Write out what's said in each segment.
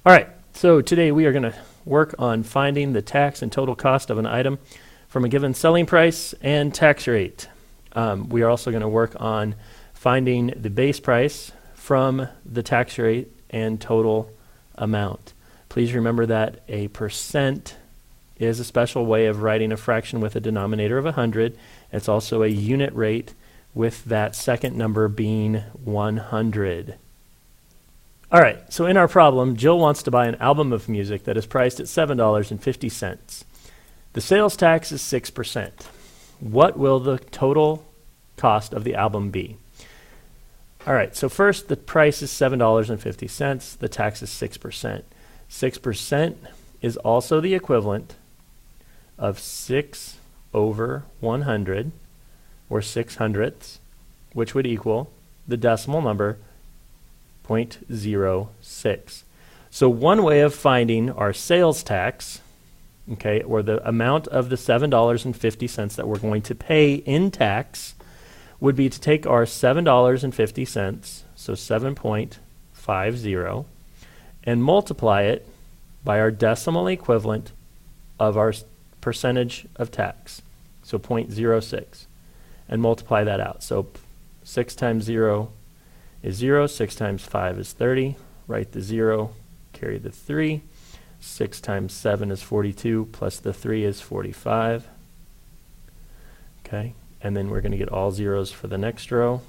All right, so today we are going to work on finding the tax and total cost of an item from a given selling price and tax rate. We are also going to work on finding the base price from the tax rate and total amount. Please remember that a percent is a special way of writing a fraction with a denominator of 100. It's also a unit rate with that second number being 100. All right, so in our problem, Jill wants to buy an album of music that is priced at $7.50. The sales tax is 6%. What will the total cost of the album be? All right, so first the price is $7.50. The tax is 6%. 6% is also the equivalent of 6 over 100, or 6/100ths, which would equal the decimal number 0.06. So one way of finding our sales tax, okay, or the amount of the $7.50 that we're going to pay in tax, would be to take our $7.50, so 7.50, and multiply it by our decimal equivalent of our percentage of tax, so 0.06, and multiply that out. So 6 times 0 is 0, 6 times 5 is 30, write the 0, carry the 3, 6 times 7 is 42, plus the 3 is 45. Okay, and then we're going to get all zeros for the next row.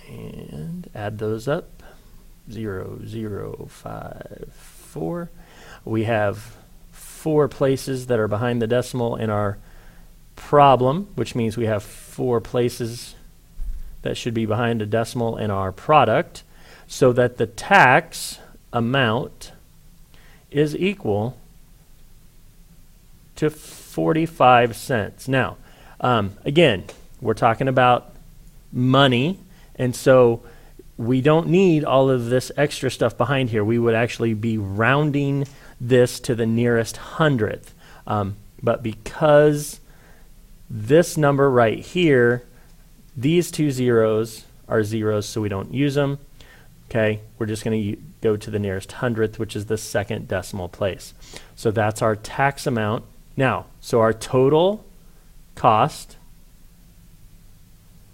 And add those up, 0, 0, 5, 4. We have 4 places that are behind the decimal in our problem, which means we have 4 places that should be behind a decimal in our product, so that the tax amount is equal to 45 cents. Now, again, we're talking about money, and so we don't need all of this extra stuff behind here. We would actually be rounding this to the nearest hundredth. But because this number right here, these 2 zeros are zeros, so we don't use them. Okay, we're just going to go to the nearest hundredth, which is the second decimal place. So that's our tax amount. Now, so our total cost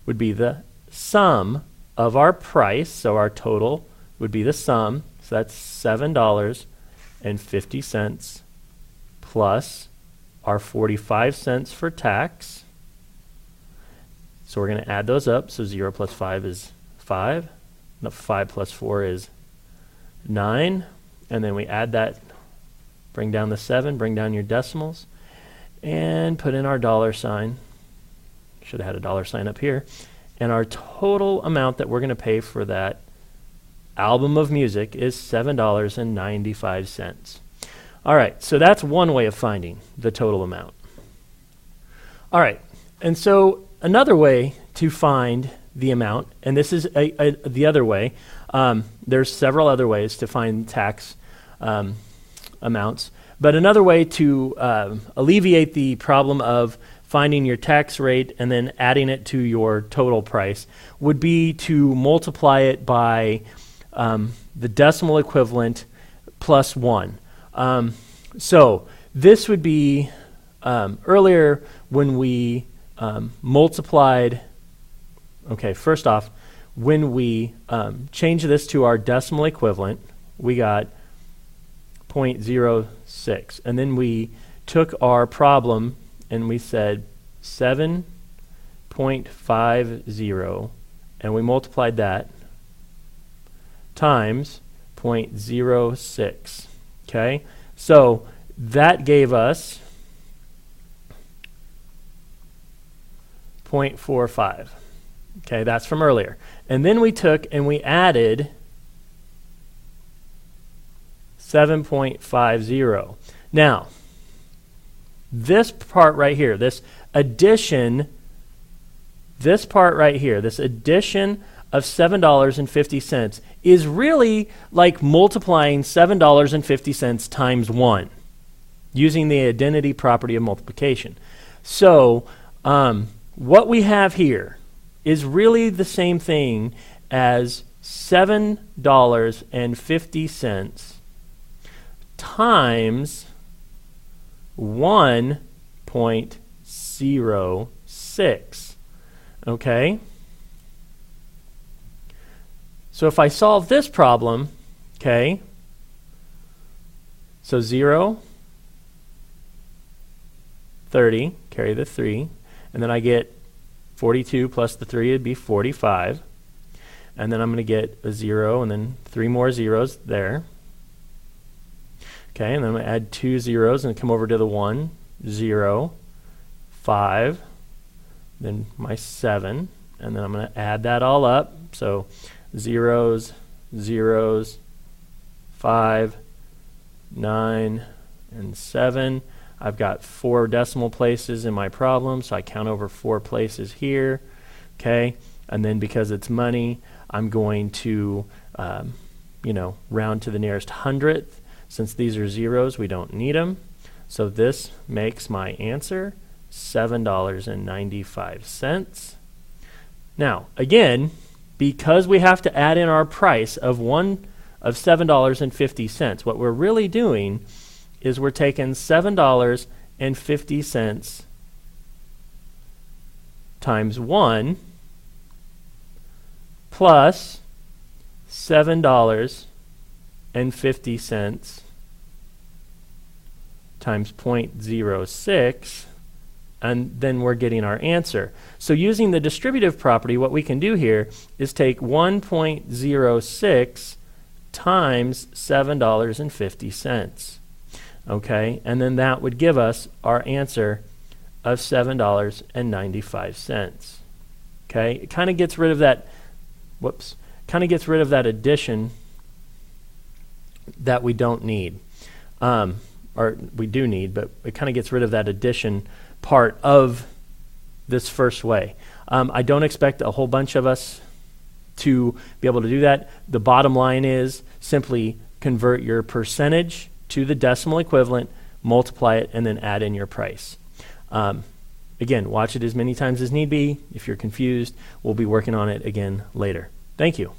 would be the sum of our price. So our total would be the sum. So that's $7.50 plus our 45 cents for tax. So we're going to add those up. So 0 plus 5 is 5. No, 5 plus 4 is 9. And then we add that, bring down the 7, bring down your decimals, and put in our dollar sign. Should have had a dollar sign up here. And our total amount that we're going to pay for that album of music is $7.95. All right, so that's one way of finding the total amount. All right, and so another way to find the amount, and this is the other way, there's several other ways to find tax amounts, but another way to alleviate the problem of finding your tax rate and then adding it to your total price would be to multiply it by the decimal equivalent plus 1. So this would be earlier when we multiplied, okay, first off, when we change this to our decimal equivalent, we got 0.06. And then we took our problem and we said 7.50, and we multiplied that times 0.06. Okay, so that gave us 0.45. Okay, that's from earlier. And then we took and we added 7.50. Now, this part right here, this addition of $7.50 is really like multiplying $7.50 times 1 using the identity property of multiplication. So what we have here is really the same thing as $7.50 times 1.06. Okay? So if I solve this problem, okay, so 0, 30, carry the 3, and then I get 42 plus the 3 would be 45. And then I'm going to get a 0 and then 3 more zeros there. Okay, and then I'm going to add 2 zeros and come over to the 1, 0, 5, then my 7, and then I'm going to add that all up. So zeros, zeros, 5, 9, and 7. I've got 4 decimal places in my problem, so I count over 4 places here. Okay, and then because it's money, I'm going to, round to the nearest hundredth. Since these are zeros, we don't need them. So this makes my answer $7.95. Now, again, because we have to add in our price of $7.50, what we're really doing is we're taking $7.50 times 1 plus $7.50 times 0.06, and then we're getting our answer. So using the distributive property, what we can do here is take 1.06 times $7.50. Okay, and then that would give us our answer of $7.95. Okay, it kind of gets rid of that, addition that we don't need, or we do need, but it kind of gets rid of that addition part of this first way. I don't expect a whole bunch of us to be able to do that. The bottom line is simply convert your percentage to the decimal equivalent, multiply it, and then add in your price. Again, watch it as many times as need be. If you're confused, we'll be working on it again later. Thank you.